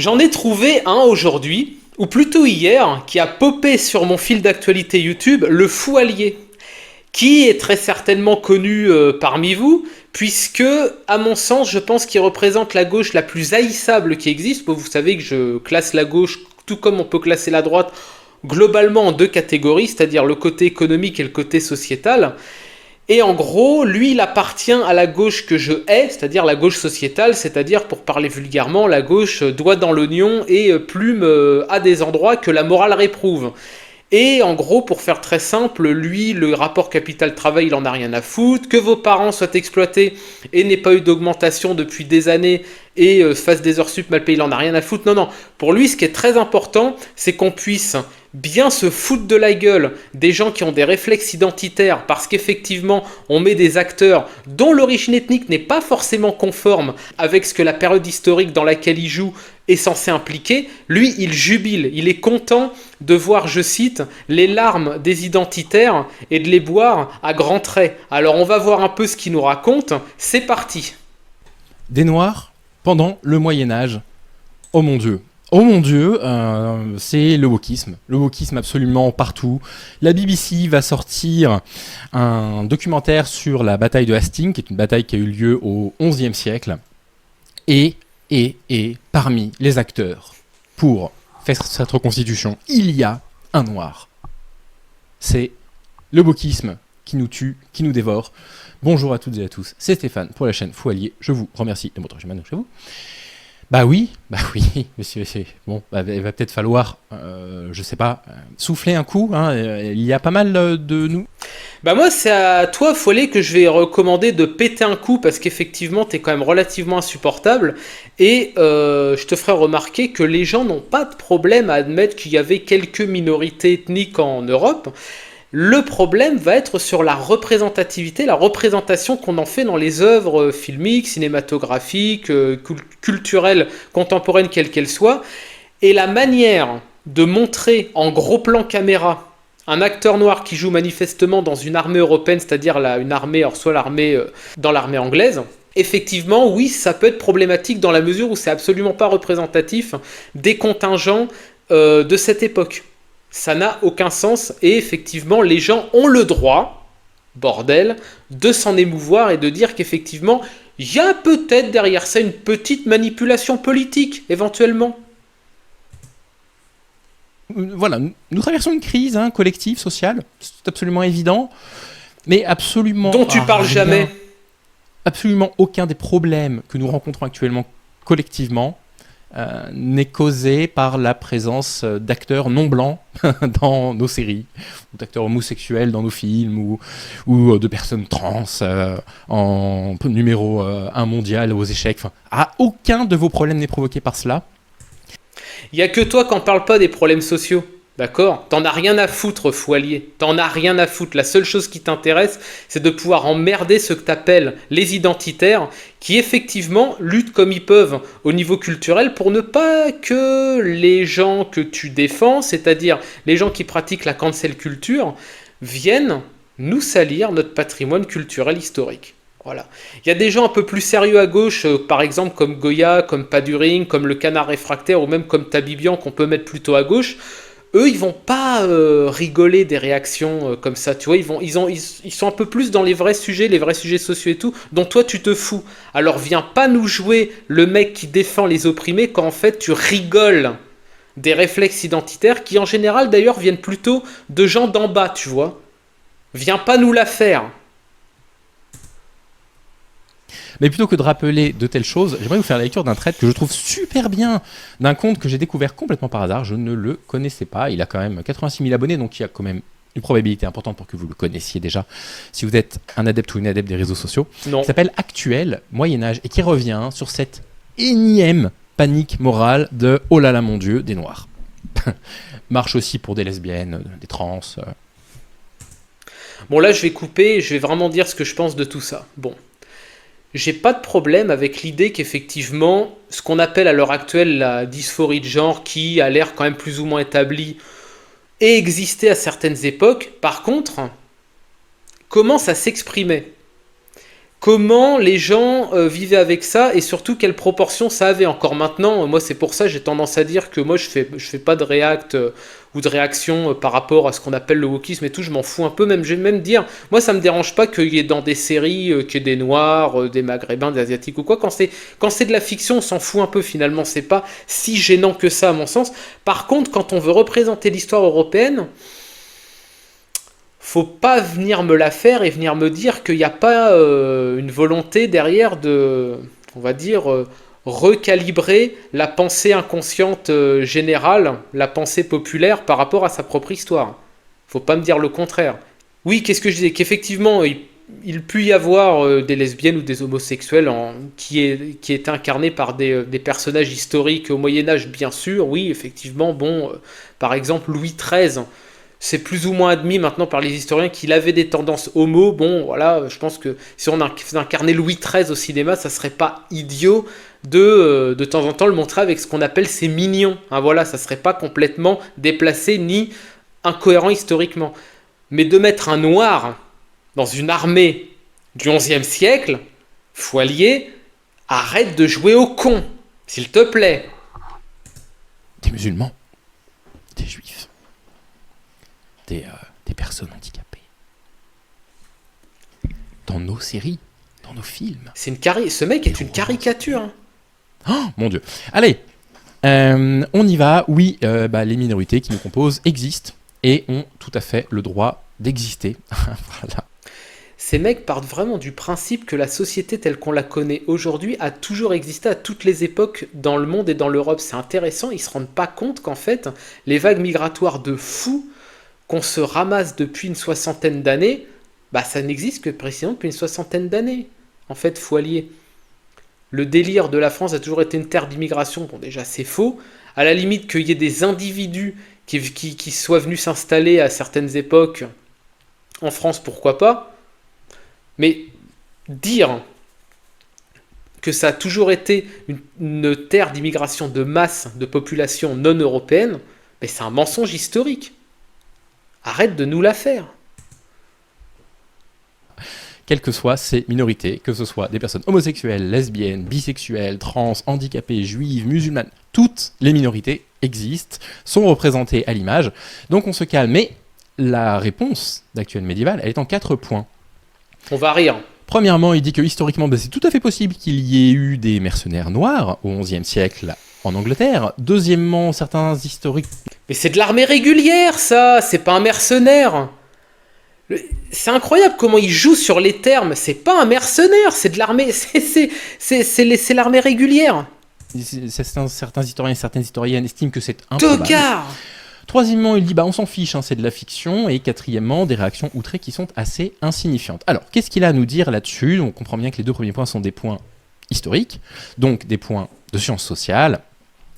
J'en ai trouvé un aujourd'hui, ou plutôt hier, qui a popé sur mon fil d'actualité YouTube, le Fou Allié, qui est très certainement connu parmi vous, puisque, à mon sens, je pense qu'il représente la gauche la plus haïssable qui existe. Bon, vous savez que je classe la gauche, tout comme on peut classer la droite, globalement en deux catégories, c'est-à-dire le côté économique et le côté sociétal. Et en gros, lui, il appartient à la gauche que je hais, c'est-à-dire la gauche sociétale, c'est-à-dire, pour parler vulgairement, la gauche doigt dans l'oignon et plume à des endroits que la morale réprouve. Et en gros, pour faire très simple, lui, le rapport capital-travail, il en a rien à foutre. Que vos parents soient exploités et n'aient pas eu d'augmentation depuis des années et fassent des heures sup mal payées, il en a rien à foutre. Non, non. Pour lui, ce qui est très important, c'est qu'on puisse bien se foutre de la gueule des gens qui ont des réflexes identitaires, parce qu'effectivement, on met des acteurs dont l'origine ethnique n'est pas forcément conforme avec ce que la période historique dans laquelle il joue est censé impliquer. Lui, il jubile, il est content de voir, je cite, les larmes des identitaires et de les boire à grands traits. Alors on va voir un peu ce qu'il nous raconte. C'est parti. Des Noirs pendant le Moyen-Âge. Oh mon Dieu. Oh mon Dieu, c'est le wokisme. Le wokisme absolument partout. La BBC va sortir un documentaire sur la bataille de Hastings, qui est une bataille qui a eu lieu au XIe siècle. Et parmi les acteurs pour faire cette reconstitution, il y a un noir. C'est le wokisme qui nous tue, qui nous dévore. Bonjour à toutes et à tous, c'est Stéphane pour la chaîne Fou Allié. Je vous remercie de votre chemin chez vous. Bah oui, monsieur. Bon, il va peut-être falloir, je sais pas, souffler un coup. Hein, il y a pas mal de nous. Bah moi, c'est à toi, Follet, que je vais recommander de péter un coup, parce qu'effectivement, t'es quand même relativement insupportable. Et je te ferai remarquer que les gens n'ont pas de problème à admettre qu'il y avait quelques minorités ethniques en Europe. Le problème va être sur la représentativité, la représentation qu'on en fait dans les œuvres filmiques, cinématographiques, culturelles, contemporaines, quelles qu'elles soient, et la manière de montrer en gros plan caméra un acteur noir qui joue manifestement dans une armée européenne, c'est-à-dire une armée, alors soit l'armée dans l'armée anglaise. Effectivement, oui, ça peut être problématique dans la mesure où c'est absolument pas représentatif des contingents de cette époque. Ça n'a aucun sens, et effectivement, les gens ont le droit, bordel, de s'en émouvoir et de dire qu'effectivement, il y a peut-être derrière ça une petite manipulation politique, éventuellement. Voilà, nous traversons une crise collective, sociale, c'est absolument évident, mais absolument... Dont tu parles jamais. Absolument aucun des problèmes que nous rencontrons actuellement collectivement n'est causé par la présence d'acteurs non blancs dans nos séries, ou d'acteurs homosexuels dans nos films, ou de personnes trans en numéro 1 mondial aux échecs. Enfin, aucun de vos problèmes n'est provoqué par cela. Il n'y a que toi qui n'en parle pas des problèmes sociaux. D'accord ? T'en as rien à foutre, Fou Allié. T'en as rien à foutre. La seule chose qui t'intéresse, c'est de pouvoir emmerder ce que t'appelles les identitaires, qui effectivement luttent comme ils peuvent au niveau culturel pour ne pas que les gens que tu défends, c'est-à-dire les gens qui pratiquent la cancel culture, viennent nous salir notre patrimoine culturel historique. Voilà. Il y a des gens un peu plus sérieux à gauche, par exemple comme Goya, comme Paduring, comme le Canard réfractaire, ou même comme Tabibian, qu'on peut mettre plutôt à gauche. Eux, ils vont pas rigoler des réactions comme ça, tu vois, ils sont un peu plus dans les vrais sujets sociaux et tout, dont toi tu te fous. Alors viens pas nous jouer le mec qui défend les opprimés quand en fait tu rigoles des réflexes identitaires qui en général d'ailleurs viennent plutôt de gens d'en bas, tu vois. Viens pas nous la faire. Mais plutôt que de rappeler de telles choses, j'aimerais vous faire la lecture d'un thread que je trouve super bien, d'un compte que j'ai découvert complètement par hasard. Je ne le connaissais pas. Il a quand même 86 000 abonnés, donc il y a quand même une probabilité importante pour que vous le connaissiez déjà, si vous êtes un adepte ou une adepte des réseaux sociaux. Non. Qui s'appelle Actuel Moyen-Âge et qui revient sur cette énième panique morale de « Oh là là mon Dieu, des Noirs ». Marche aussi pour des lesbiennes, des trans. Bon là je vais couper, je vais vraiment dire ce que je pense de tout ça. Bon. J'ai pas de problème avec l'idée qu'effectivement, ce qu'on appelle à l'heure actuelle la dysphorie de genre, qui a l'air quand même plus ou moins établie, ait existé à certaines époques. Par contre, comment ça s'exprimait ? comment les gens vivaient avec ça et surtout quelle proportion ça avait. Encore maintenant, moi c'est pour ça j'ai tendance à dire que moi je fais pas de react ou de réaction par rapport à ce qu'on appelle le wokisme et tout, je m'en fous un peu, même je vais même dire, moi ça me dérange pas qu'il y ait dans des séries qu'il y ait des noirs, des maghrébins, des asiatiques ou quoi, quand c'est de la fiction on s'en fout un peu finalement, c'est pas si gênant que ça à mon sens. Par contre quand on veut représenter l'histoire européenne, faut pas venir me la faire et venir me dire qu'il n'y a pas une volonté derrière de, on va dire, recalibrer la pensée inconsciente générale, la pensée populaire par rapport à sa propre histoire. Faut pas me dire le contraire. Oui, qu'est-ce que je disais? Qu'effectivement, il peut y avoir des lesbiennes ou des homosexuels qui est incarnés par des personnages historiques au Moyen-Âge, bien sûr. Oui, effectivement, bon, par exemple, Louis XIII. C'est plus ou moins admis maintenant par les historiens qu'il avait des tendances homo. Bon, voilà, je pense que si on incarnait Louis XIII au cinéma, ça serait pas idiot de temps en temps le montrer avec ce qu'on appelle ses mignons. Hein, voilà, ça serait pas complètement déplacé ni incohérent historiquement. Mais de mettre un noir dans une armée du XIe siècle, Foilier, arrête de jouer au con, s'il te plaît. Des musulmans, des juifs, des personnes handicapées. Dans nos séries, dans nos films. Ce mec est une caricature. Hein. Oh, mon Dieu. Allez, on y va. Oui, les minorités qui nous composent existent et ont tout à fait le droit d'exister. Voilà. Ces mecs partent vraiment du principe que la société telle qu'on la connaît aujourd'hui a toujours existé à toutes les époques dans le monde et dans l'Europe. C'est intéressant, ils se rendent pas compte qu'en fait, les vagues migratoires de fous qu'on se ramasse depuis une soixantaine d'années, bah ça n'existe que précisément depuis une soixantaine d'années. En fait, Foilier. Le délire de la France a toujours été une terre d'immigration. Bon, déjà, c'est faux. À la limite, qu'il y ait des individus qui soient venus s'installer à certaines époques en France, pourquoi pas. Mais dire que ça a toujours été une terre d'immigration de masse de population non européenne, mais c'est un mensonge historique. Arrête de nous la faire. Quelles que soient ces minorités, que ce soit des personnes homosexuelles, lesbiennes, bisexuelles, trans, handicapées, juives, musulmanes, toutes les minorités existent, sont représentées à l'image. Donc on se calme. Mais la réponse d'Actuel Médiéval, elle est en 4 points. On va rire. Premièrement, il dit que historiquement, c'est tout à fait possible qu'il y ait eu des mercenaires noirs au XIe siècle en Angleterre. Deuxièmement, certains historiques... Mais c'est de l'armée régulière, ça. C'est pas un mercenaire. C'est incroyable comment il joue sur les termes. C'est pas un mercenaire, c'est de l'armée. C'est l'armée régulière. Certains historiens et certaines historiennes estiment que c'est improbable. Tocard. Troisièmement, il dit on s'en fiche, c'est de la fiction. Et quatrièmement, des réactions outrées qui sont assez insignifiantes. Alors, qu'est-ce qu'il a à nous dire là-dessus? On comprend bien que les 2 premiers points sont des points historiques, donc des points de sciences sociales.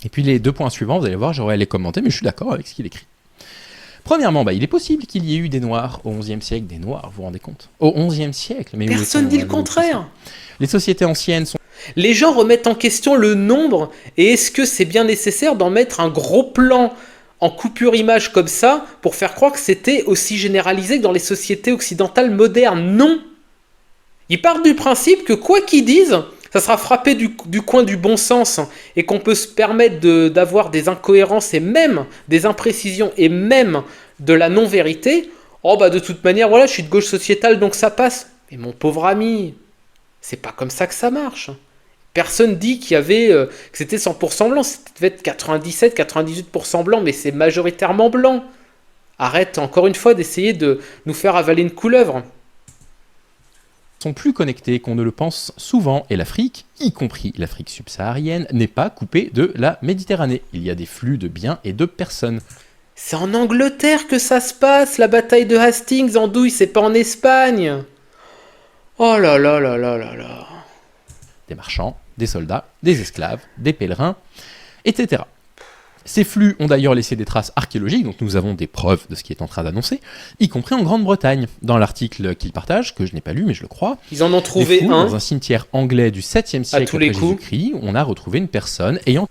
Et puis les 2 points suivants, vous allez voir, j'aurais à les commenter, mais je suis d'accord avec ce qu'il écrit. Premièrement, il est possible qu'il y ait eu des Noirs au XIe siècle, des Noirs, vous vous rendez compte? Au XIe siècle, mais personne dit le contraire. Les sociétés anciennes sont... Les gens remettent en question le nombre, et est-ce que c'est bien nécessaire d'en mettre un gros plan en coupure image comme ça pour faire croire que c'était aussi généralisé que dans les sociétés occidentales modernes? Non. Ils partent du principe que quoi qu'ils disent, ça sera frappé du coin du bon sens et qu'on peut se permettre d'avoir des incohérences et même des imprécisions et même de la non-vérité. Oh de toute manière, voilà, je suis de gauche sociétale donc ça passe. Mais mon pauvre ami, c'est pas comme ça que ça marche. Personne dit qu'il y avait que c'était 100% blanc, c'était peut-être 97-98% blanc, mais c'est majoritairement blanc. Arrête encore une fois d'essayer de nous faire avaler une couleuvre. Sont plus connectés qu'on ne le pense souvent, et l'Afrique, y compris l'Afrique subsaharienne, n'est pas coupée de la Méditerranée. Il y a des flux de biens et de personnes. C'est en Angleterre que ça se passe, la bataille de Hastings, andouille, c'est pas en Espagne. Oh là là là là là là. Des marchands, des soldats, des esclaves, des pèlerins, etc. Ces flux ont d'ailleurs laissé des traces archéologiques, donc nous avons des preuves de ce qu'il est en train d'annoncer, y compris en Grande-Bretagne. Dans l'article qu'il partage, que je n'ai pas lu mais je le crois, ils en ont trouvé un dans un cimetière anglais du 7e siècle après Jésus-Christ, on a retrouvé une personne ayant...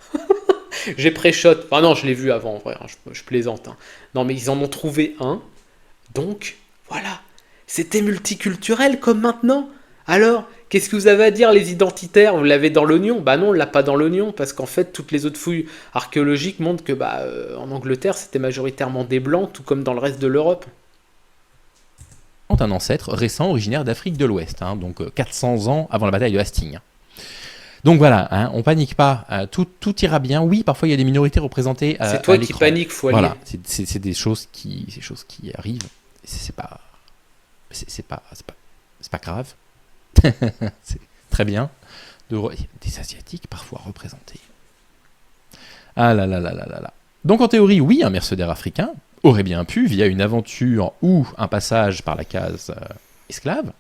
J'ai pré-shot, enfin non, je l'ai vu avant, en vrai, je plaisante. Hein. Non mais ils en ont trouvé un, donc voilà, c'était multiculturel comme maintenant. Alors, Qu'est-ce que vous avez à dire, les identitaires? Vous l'avez dans l'oignon? Bah non, on l'a pas dans l'oignon, parce qu'en fait, toutes les autres fouilles archéologiques montrent que en Angleterre, c'était majoritairement des blancs, tout comme dans le reste de l'Europe. Un ancêtre récent originaire d'Afrique de l'Ouest, hein, donc 400 ans avant la bataille de Hastings. Donc voilà, hein, on panique pas, tout ira bien. Oui, parfois il y a des minorités représentées à l'écran. C'est toi qui paniques, faut aller. Voilà, c'est des choses qui arrivent. C'est pas grave. C'est très bien. Il y a des Asiatiques parfois représentés. Ah là là là là là là. Donc en théorie, oui, un mercenaire africain aurait bien pu, via une aventure ou un passage par la case esclave,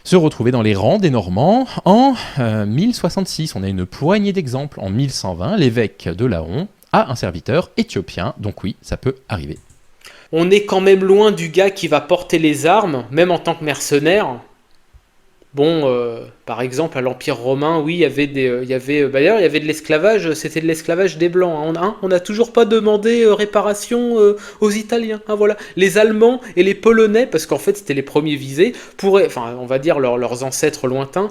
se retrouver dans les rangs des Normands en 1066. On a une poignée d'exemples. En 1120, l'évêque de Laon a un serviteur éthiopien, donc oui, ça peut arriver. On est quand même loin du gars qui va porter les armes, même en tant que mercenaire. Bon, par exemple, à l'Empire romain, oui, il y avait d'ailleurs, il y avait de l'esclavage, c'était de l'esclavage des Blancs. Hein. On n'a toujours pas demandé réparation aux Italiens. Hein, voilà. Les Allemands et les Polonais, parce qu'en fait, c'était les premiers visés, on va dire leurs ancêtres lointains,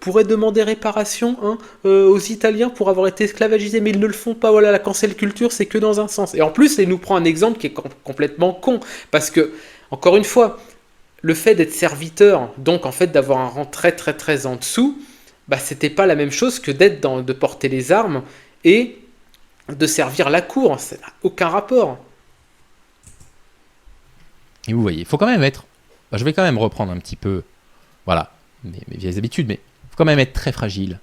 pourraient demander réparation aux Italiens pour avoir été esclavagisés, mais ils ne le font pas. Voilà, la cancel culture, c'est que dans un sens. Et en plus, il nous prend un exemple qui est complètement con, parce que, encore une fois, le fait d'être serviteur, donc en fait d'avoir un rang très très très en dessous, c'était pas la même chose que de porter les armes et de servir la cour. Ça n'a aucun rapport. Et vous voyez, il faut quand même être... je vais quand même reprendre un petit peu, voilà, mes vieilles habitudes, mais il faut quand même être très fragile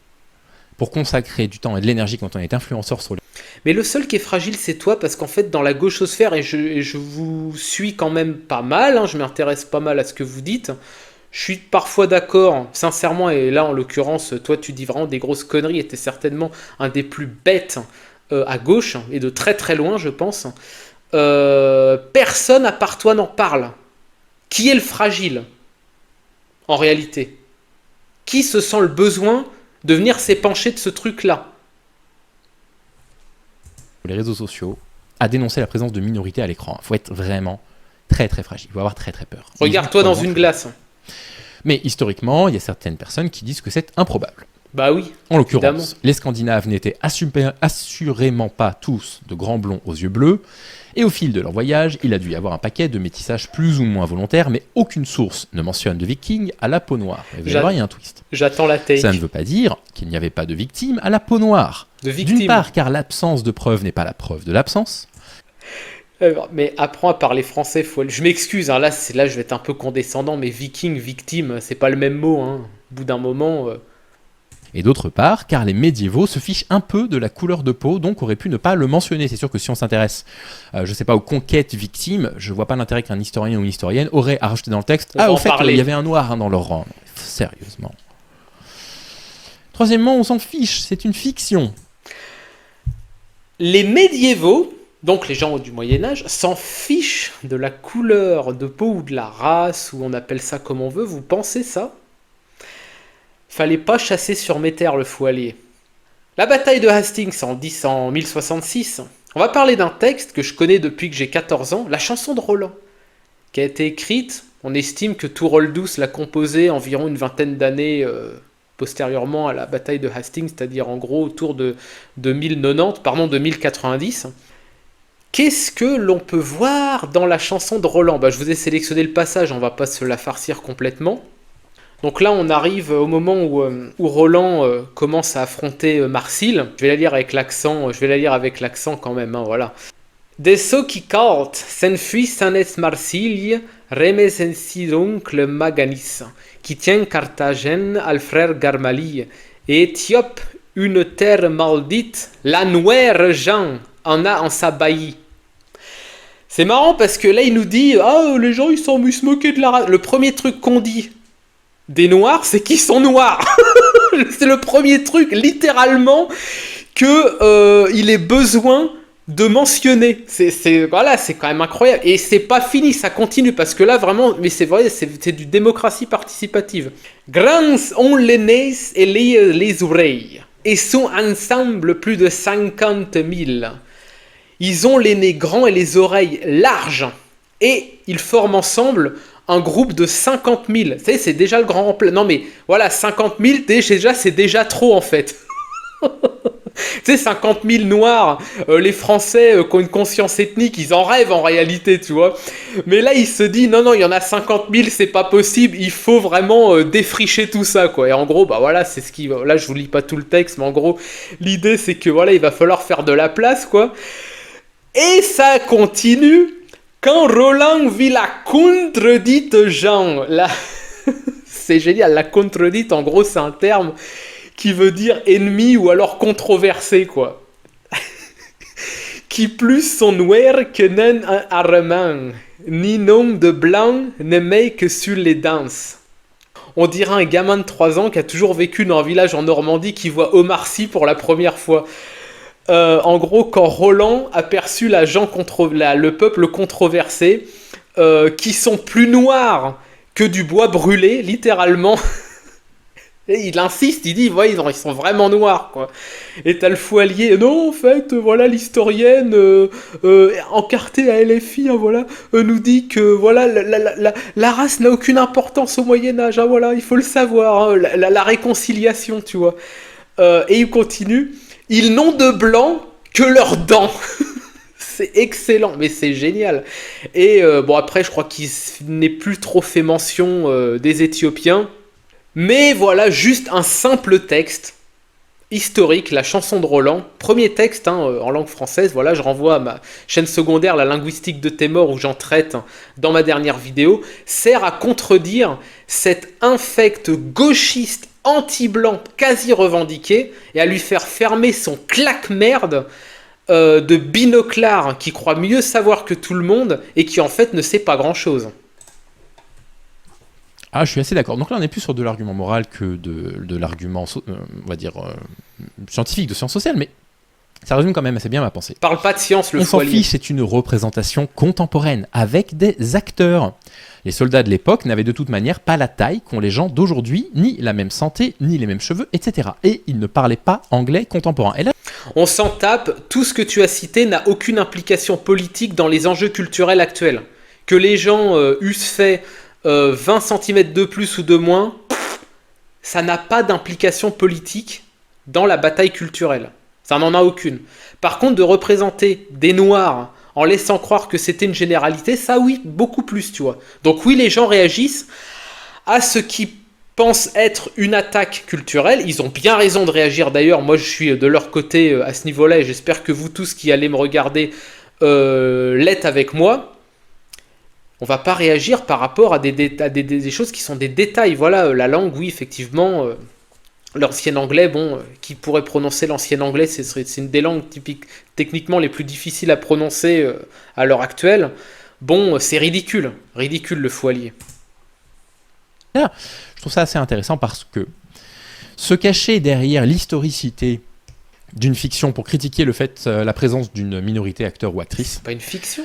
pour consacrer du temps et de l'énergie quand on est influenceur sur les... Mais le seul qui est fragile, c'est toi, parce qu'en fait, dans la gauchosphère, et je vous suis quand même pas mal, je m'intéresse pas mal à ce que vous dites, je suis parfois d'accord, sincèrement, et là, en l'occurrence, toi, tu dis vraiment des grosses conneries, et t'es certainement un des plus bêtes à gauche, et de très très loin, je pense. Personne à part toi n'en parle. Qui est le fragile, en réalité? Qui se sent le besoin de venir s'épancher de ce truc-là? Les réseaux sociaux, à dénoncer la présence de minorités à l'écran. Il faut être vraiment très très fragile, il faut avoir très très peur. Regarde-toi dans une glace. Mais historiquement, il y a certaines personnes qui disent que c'est improbable. Bah oui. En l'occurrence, les Scandinaves n'étaient assurément pas tous de grands blonds aux yeux bleus, et au fil de leur voyage, il a dû y avoir un paquet de métissages plus ou moins volontaires, mais aucune source ne mentionne de vikings à la peau noire. Et vous allez voir, il y a un twist. J'attends la take. Ça ne veut pas dire qu'il n'y avait pas de victimes à la peau noire. D'une part, car l'absence de preuve n'est pas la preuve de l'absence. Mais apprends à parler français. Je m'excuse, là je vais être un peu condescendant, mais viking, victime, c'est pas le même mot. Au bout d'un moment... Et d'autre part, car les médiévaux se fichent un peu de la couleur de peau, donc auraient pu ne pas le mentionner. C'est sûr que si on s'intéresse, aux conquêtes victimes, je vois pas l'intérêt qu'un historien ou une historienne aurait à rajouter dans le texte « Ah, au fait, il y avait un noir dans leur rang. » Sérieusement. Troisièmement, on s'en fiche, c'est une fiction. Les médiévaux, donc les gens du Moyen-Âge, s'en fichent de la couleur de peau ou de la race, ou on appelle ça comme on veut. Vous pensez ça? Fallait pas chasser sur mes terres le foualier. La bataille de Hastings en 1066. On va parler d'un texte que je connais depuis que j'ai 14 ans, la chanson de Roland, qui a été écrite. On estime que Touroldous l'a composée environ une vingtaine d'années postérieurement à la bataille de Hastings, c'est-à-dire en gros autour de 1090. Qu'est-ce que l'on peut voir dans la chanson de Roland? Je vous ai sélectionné le passage, on va pas se la farcir complètement. Donc là, on arrive au moment où Roland commence à affronter Marsile. Je vais la lire avec l'accent quand même, voilà. De ceux qui cartent s'enfuit sanes Marsilie, remes le Maganis, qui tient Carthagène al frère Garmali, et Éthiope, une terre maudite, la noire Jean en a en sa baillie. C'est marrant parce que là, il nous dit les gens, ils s'en se moquer de la race. Le premier truc qu'on dit des noirs, c'est qu'ils sont noirs. C'est le premier truc, littéralement, que il est besoin de mentionner. C'est quand même incroyable. Et c'est pas fini, ça continue, parce que là, vraiment, mais c'est vrai, c'est du démocratie participative. Grands ont les nez et les oreilles, et sont ensemble plus de 50 000. Ils ont les nez grands et les oreilles larges, et ils forment ensemble un groupe de 50 000. Tu sais, c'est déjà le grand remplacement. Non mais voilà, 50 000, déjà, c'est déjà trop en fait. Tu sais, 50 000 noirs, les Français qui ont une conscience ethnique, ils en rêvent en réalité, tu vois. Mais là, il se dit, non, il y en a 50 000, c'est pas possible, il faut vraiment défricher tout ça, quoi. Et en gros, bah voilà, c'est ce qui... Là, je vous lis pas tout le texte, mais en gros, l'idée, c'est que voilà, il va falloir faire de la place, quoi. Et ça continue quand Roland vit la contredite Jean. Là, c'est génial, la contredite, en gros, c'est un terme qui veut dire ennemi ou alors controversé, quoi. Qui plus son noir que nen un arrement, ni nom de blanc ne met que sur les danses. On dirait un gamin de 3 ans qui a toujours vécu dans un village en Normandie qui voit Omar Sy pour la première fois. En gros, quand Roland aperçut le peuple controversé, qui sont plus noirs que du bois brûlé, littéralement. Et il insiste, il dit, ouais, ils sont vraiment noirs, quoi. Et t'as le fou allié, non, en fait, voilà, l'historienne encartée à LFI, hein, voilà, nous dit que, voilà, la race n'a aucune importance au Moyen-Âge, hein, voilà, il faut le savoir, hein, la réconciliation, tu vois. Et il continue, ils n'ont de blanc que leurs dents. C'est excellent, mais c'est génial. Et bon, après, je crois qu'il n'est plus trop fait mention des Éthiopiens. Mais voilà, juste un simple texte historique, la chanson de Roland. Premier texte en langue française, voilà, je renvoie à ma chaîne secondaire, la linguistique de tes morts, où j'en traite dans ma dernière vidéo, sert à contredire cet infect gauchiste anti-blanc quasi revendiqué et à lui faire fermer son claque-merde de binoclard qui croit mieux savoir que tout le monde et qui en fait ne sait pas grand-chose. Ah, je suis assez d'accord. Donc là, on est plus sur de l'argument moral que de l'argument, on va dire, scientifique, de sciences sociales, mais ça résume quand même assez bien ma pensée. Parle pas de science, le On s'en foyer. fiche, c'est une représentation contemporaine, avec des acteurs. Les soldats de l'époque n'avaient de toute manière pas la taille qu'ont les gens d'aujourd'hui, ni la même santé, ni les mêmes cheveux, etc. Et ils ne parlaient pas anglais contemporain. Et là, on s'en tape, tout ce que tu as cité n'a aucune implication politique dans les enjeux culturels actuels. Que les gens eussent fait 20 cm de plus ou de moins, ça n'a pas d'implication politique dans la bataille culturelle. Ça n'en a aucune. Par contre, de représenter des noirs en laissant croire que c'était une généralité, ça oui, beaucoup plus, tu vois. Donc oui, les gens réagissent à ce qui pensent être une attaque culturelle. Ils ont bien raison de réagir d'ailleurs. Moi, je suis de leur côté à ce niveau-là et j'espère que vous tous qui allez me regarder l'êtes avec moi. On va pas réagir par rapport à des choses qui sont des détails. Voilà, la langue, oui, effectivement, l'ancien anglais, bon, qui pourrait prononcer l'ancien anglais, c'est une des langues techniquement les plus difficiles à prononcer à l'heure actuelle. Bon, c'est ridicule le fou allié. je trouve ça assez intéressant parce que se cacher derrière l'historicité d'une fiction pour critiquer le fait, la présence d'une minorité acteur ou actrice, C'est pas une fiction.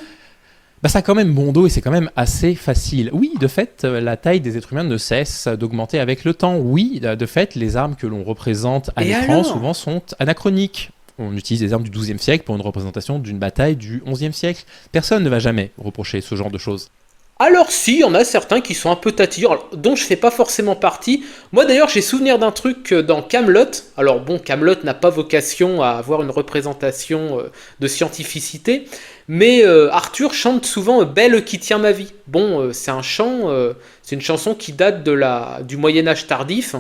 bah ça a quand même bon dos et c'est quand même assez facile. Oui, de fait, la taille des êtres humains ne cesse d'augmenter avec le temps. Oui, de fait, les armes que l'on représente à Et l'écran alors souvent sont anachroniques. On utilise des armes du XIIe siècle pour une représentation d'une bataille du XIe siècle. Personne ne va jamais reprocher ce genre de choses. Alors si, il y en a certains qui sont un peu tatillons, dont je fais pas forcément partie. Moi d'ailleurs j'ai souvenir d'un truc dans Kaamelott. Alors bon, Kaamelott n'a pas vocation à avoir une représentation de scientificité, mais Arthur chante souvent Belle qui tient ma vie. Bon, c'est un chant, c'est une chanson qui date du Moyen-Âge tardif,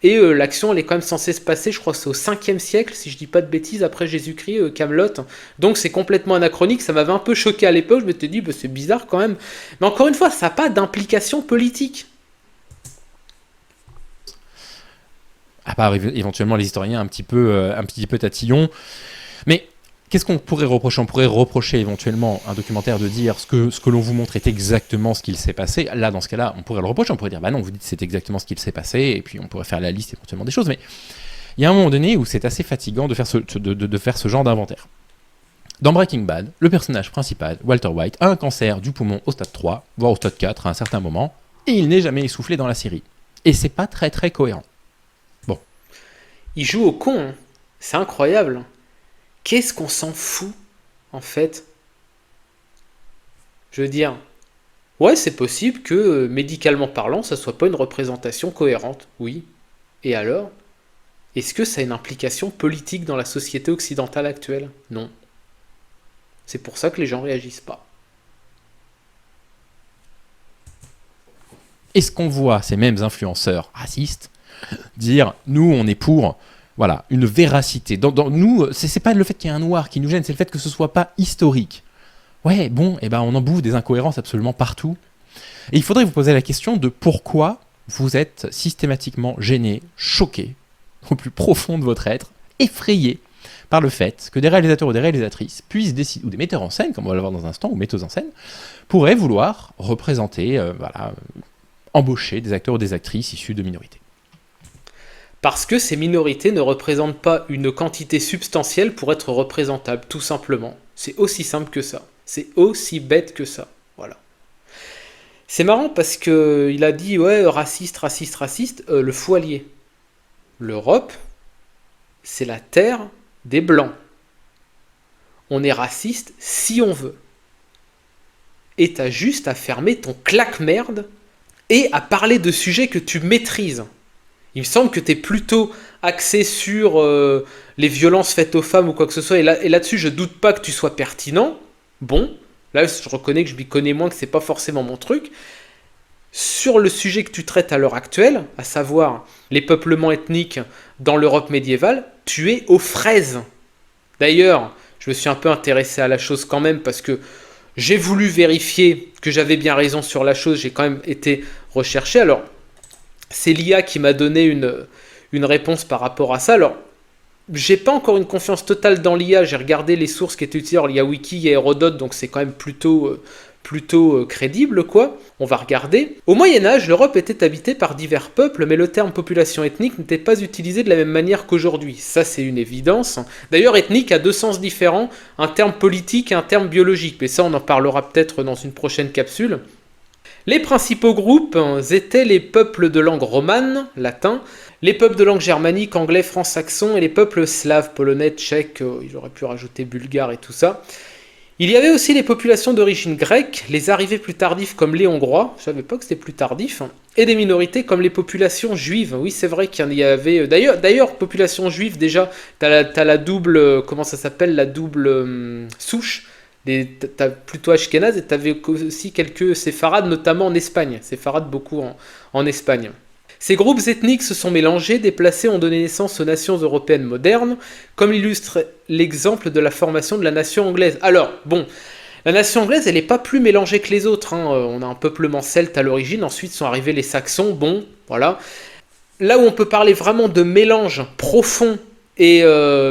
et l'action elle est quand même censée se passer, je crois que c'est au 5e siècle, si je dis pas de bêtises, après Jésus-Christ, Kaamelott. Donc c'est complètement anachronique, ça m'avait un peu choqué à l'époque, je m'étais dit, bah, c'est bizarre quand même. Mais encore une fois, ça n'a pas d'implication politique. À part éventuellement les historiens un petit peu tatillons. Mais qu'est-ce qu'on pourrait reprocher ? On pourrait reprocher éventuellement un documentaire de dire ce que l'on vous montre est exactement ce qu'il s'est passé. Là, dans ce cas-là, on pourrait le reprocher. On pourrait dire, bah non, vous dites c'est exactement ce qu'il s'est passé. Et puis on pourrait faire la liste éventuellement des choses. Mais il y a un moment donné où c'est assez fatigant de faire ce genre d'inventaire. Dans Breaking Bad, le personnage principal, Walter White, a un cancer du poumon au stade 3, voire au stade 4 à un certain moment. Et il n'est jamais essoufflé dans la série. Et c'est pas très très cohérent. Il joue au con, hein. C'est incroyable. Qu'est-ce qu'on s'en fout, en fait ? Je veux dire, Ouais, c'est possible que, médicalement parlant, ça soit pas une représentation cohérente. Oui. Et alors? Est-ce que ça a une implication politique dans la société occidentale actuelle? Non. C'est pour ça que les gens réagissent pas. Est-ce qu'on voit ces mêmes influenceurs racistes dire nous on est pour voilà une véracité dans nous c'est pas le fait qu'il y ait un noir qui nous gêne, c'est le fait que ce soit pas historique. Ouais bon et ben on en bouffe des incohérences absolument partout et il faudrait vous poser la question de pourquoi vous êtes systématiquement gêné, choqué au plus profond de votre être, effrayé par le fait que des réalisateurs ou des réalisatrices puissent décider, ou des metteurs en scène comme on va le voir dans un instant, ou metteuses en scène pourraient vouloir représenter embaucher des acteurs ou des actrices issus de minorités. Parce que ces minorités ne représentent pas une quantité substantielle pour être représentables, tout simplement. C'est aussi simple que ça. C'est aussi bête que ça. Voilà. C'est marrant parce qu'il a dit, ouais, raciste, raciste, raciste, le fou allié. L'Europe, c'est la terre des Blancs. On est raciste si on veut. Et t'as juste à fermer ton claque-merde et à parler de sujets que tu maîtrises. Il me semble que tu es plutôt axé sur les violences faites aux femmes ou quoi que ce soit. Et là-dessus, je doute pas que tu sois pertinent. Bon, là, je reconnais que je m'y connais moins, que c'est pas forcément mon truc. Sur le sujet que tu traites à l'heure actuelle, à savoir les peuplements ethniques dans l'Europe médiévale, tu es aux fraises. D'ailleurs, je me suis un peu intéressé à la chose quand même parce que j'ai voulu vérifier que j'avais bien raison sur la chose. J'ai quand même été recherché. Alors, c'est l'IA qui m'a donné une réponse par rapport à ça. Alors, j'ai pas encore une confiance totale dans l'IA. J'ai regardé les sources qui étaient utilisées. Alors, il y a Wiki, il y a Hérodote, donc c'est quand même plutôt crédible, quoi. On va regarder. Au Moyen-Âge, l'Europe était habitée par divers peuples, mais le terme population ethnique n'était pas utilisé de la même manière qu'aujourd'hui. Ça, c'est une évidence. D'ailleurs, ethnique a deux sens différents, un terme politique et un terme biologique. Mais ça, on en parlera peut-être dans une prochaine capsule. Les principaux groupes étaient les peuples de langue romane, latin, les peuples de langue germanique, anglais, franc-saxon, et les peuples slaves, polonais, tchèques, il aurait pu rajouter bulgare et tout ça. Il y avait aussi les populations d'origine grecque, les arrivés plus tardifs comme les Hongrois, je savais pas que c'était plus tardif, et des minorités comme les populations juives. Oui, c'est vrai qu'il y avait... D'ailleurs, population juive, déjà, t'as la double... Comment ça s'appelle? La double souche. T'as plutôt Ashkénaze et t'avais aussi quelques séfarades, notamment en Espagne. Séfarades beaucoup en Espagne. Ces groupes ethniques se sont mélangés, déplacés, ont donné naissance aux nations européennes modernes, comme l'illustre l'exemple de la formation de la nation anglaise. Alors, bon, la nation anglaise, elle n'est pas plus mélangée que les autres. On a un peuplement celte à l'origine, ensuite sont arrivés les Saxons, bon, voilà. Là où on peut parler vraiment de mélange profond et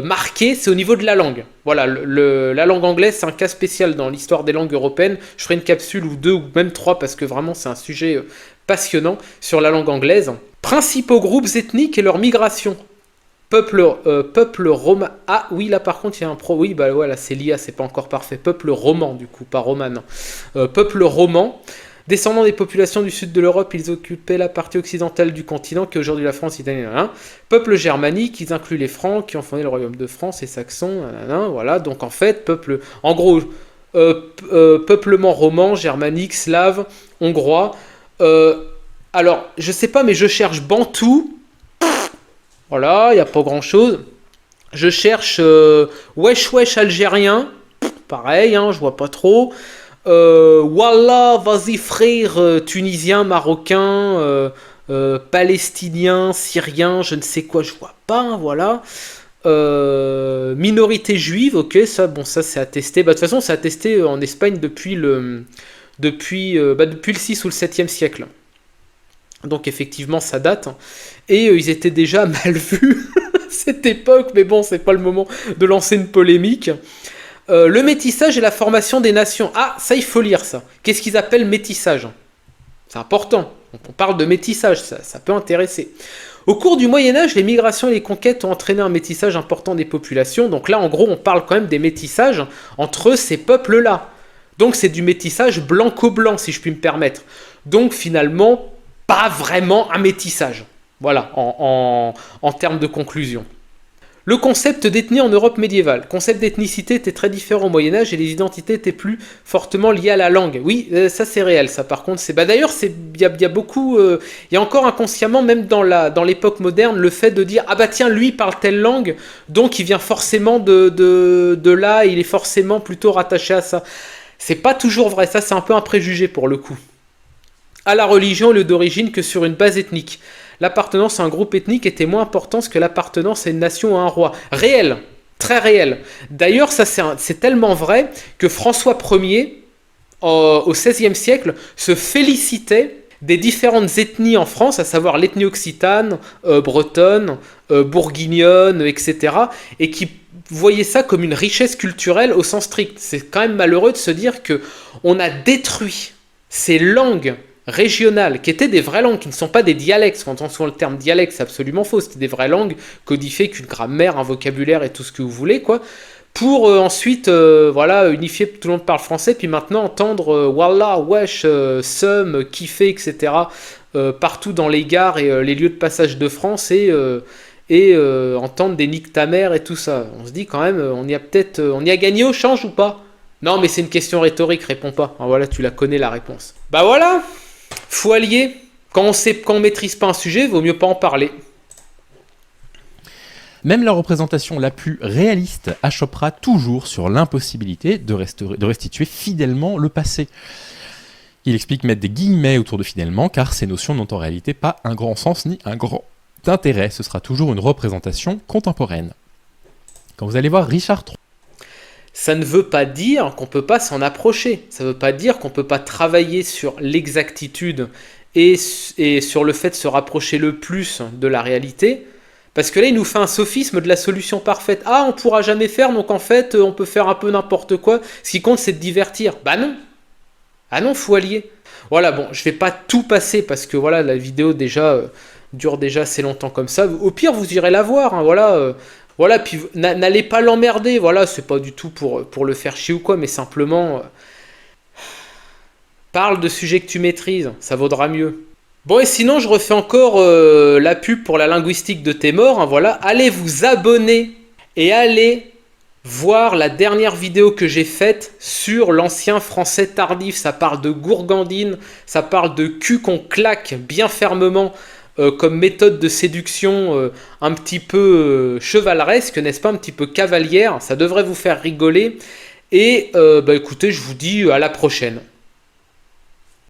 marqué, c'est au niveau de la langue. Voilà, la langue anglaise, c'est un cas spécial dans l'histoire des langues européennes. Je ferai une capsule ou deux ou même trois parce que vraiment c'est un sujet passionnant sur la langue anglaise. Principaux groupes ethniques et leur migration. Peuple romain. Ah oui, là par contre il y a un pro. Oui, bah voilà, c'est l'IA, c'est pas encore parfait. Peuple roman du coup, pas roman. Peuple roman. Descendants des populations du sud de l'Europe, ils occupaient la partie occidentale du continent, qui est aujourd'hui la France, l'Italie, Peuple germanique, ils incluent les Francs, qui ont fondé le royaume de France, et Saxons, voilà. Donc en fait, peuplement roman, germanique, slave, hongrois. Alors, je sais pas, mais je cherche bantou. Voilà, il n'y a pas grand chose. Je cherche wesh algérien. Pareil, je vois pas trop. Wallah, vas-y frère, tunisien, marocain, palestinien, syrien, je ne sais quoi, je vois pas, voilà. Minorité juive, ok, ça c'est attesté. De toute façon, c'est attesté en Espagne depuis le 6 ou le 7e siècle. Donc effectivement, ça date. Et ils étaient déjà mal vus à cette époque, mais bon, c'est pas le moment de lancer une polémique. Le métissage et la formation des nations. Ah, ça, il faut lire ça. Qu'est-ce qu'ils appellent métissage? C'est important. On parle de métissage, ça peut intéresser. Au cours du Moyen-Âge, les migrations et les conquêtes ont entraîné un métissage important des populations. Donc là, en gros, on parle quand même des métissages entre ces peuples-là. Donc c'est du métissage blanco-blanc, si je puis me permettre. Donc finalement, pas vraiment un métissage. Voilà, en termes de conclusion. Le concept d'ethnie en Europe médiévale. Le concept d'ethnicité était très différent au Moyen-Âge et les identités étaient plus fortement liées à la langue. Oui, ça c'est réel, ça par contre. D'ailleurs, il y a beaucoup. Il y a encore inconsciemment, même dans l'époque moderne, le fait de dire ah bah tiens, lui parle telle langue, donc il vient forcément de là, il est forcément plutôt rattaché à ça. C'est pas toujours vrai, ça c'est un peu un préjugé pour le coup. À la religion, lieu d'origine que sur une base ethnique. L'appartenance à un groupe ethnique était moins importante que l'appartenance à une nation ou à un roi. Réel, très réel. D'ailleurs, ça c'est tellement vrai que François Ier, au XVIe siècle, se félicitait des différentes ethnies en France, à savoir l'ethnie occitane, bretonne, bourguignonne, etc., et qui voyait ça comme une richesse culturelle au sens strict. C'est quand même malheureux de se dire que on a détruit ces langues régionales, qui étaient des vraies langues, qui ne sont pas des dialectes. Quand on entend le terme dialecte, c'est absolument faux. C'était des vraies langues codifiées avec une grammaire, un vocabulaire et tout ce que vous voulez, quoi. Pour ensuite, voilà, unifier, tout le monde parle français, puis maintenant entendre Wallah, wesh, Somme, kiffer, etc. Partout dans les gares et les lieux de passage de France et entendre des nique ta mère et tout ça. On se dit quand même, on y a gagné au change ou pas? Non, mais c'est une question rhétorique, réponds pas. Ah, voilà, tu la connais la réponse. Bah voilà, faut allier. Quand on maîtrise pas un sujet, vaut mieux pas en parler. Même la représentation la plus réaliste achoppera toujours sur l'impossibilité de restituer fidèlement le passé. Il explique mettre des guillemets autour de fidèlement, car ces notions n'ont en réalité pas un grand sens ni un grand intérêt. Ce sera toujours une représentation contemporaine. Quand vous allez voir Richard III, ça ne veut pas dire qu'on ne peut pas s'en approcher. Ça ne veut pas dire qu'on ne peut pas travailler sur l'exactitude et sur le fait de se rapprocher le plus de la réalité. Parce que là, il nous fait un sophisme de la solution parfaite. Ah, on ne pourra jamais faire, donc en fait, on peut faire un peu n'importe quoi. Ce qui compte, c'est de divertir. Bah non. Ah non, faut allier. Voilà, bon, je vais pas tout passer parce que voilà, la vidéo déjà dure déjà assez longtemps comme ça. Au pire, vous irez la voir, hein, voilà. Voilà, puis n'allez pas l'emmerder, voilà, c'est pas du tout pour le faire chier ou quoi, mais simplement parle de sujets que tu maîtrises, ça vaudra mieux. Bon, et sinon, je refais encore la pub pour la linguistique de tes morts, hein, voilà. Allez vous abonner et allez voir la dernière vidéo que j'ai faite sur l'ancien français tardif. Ça parle de gourgandine, ça parle de cul qu'on claque bien fermement comme méthode de séduction un petit peu chevaleresque, n'est-ce pas, un petit peu cavalière. Ça devrait vous faire rigoler. Et bah écoutez, je vous dis à la prochaine.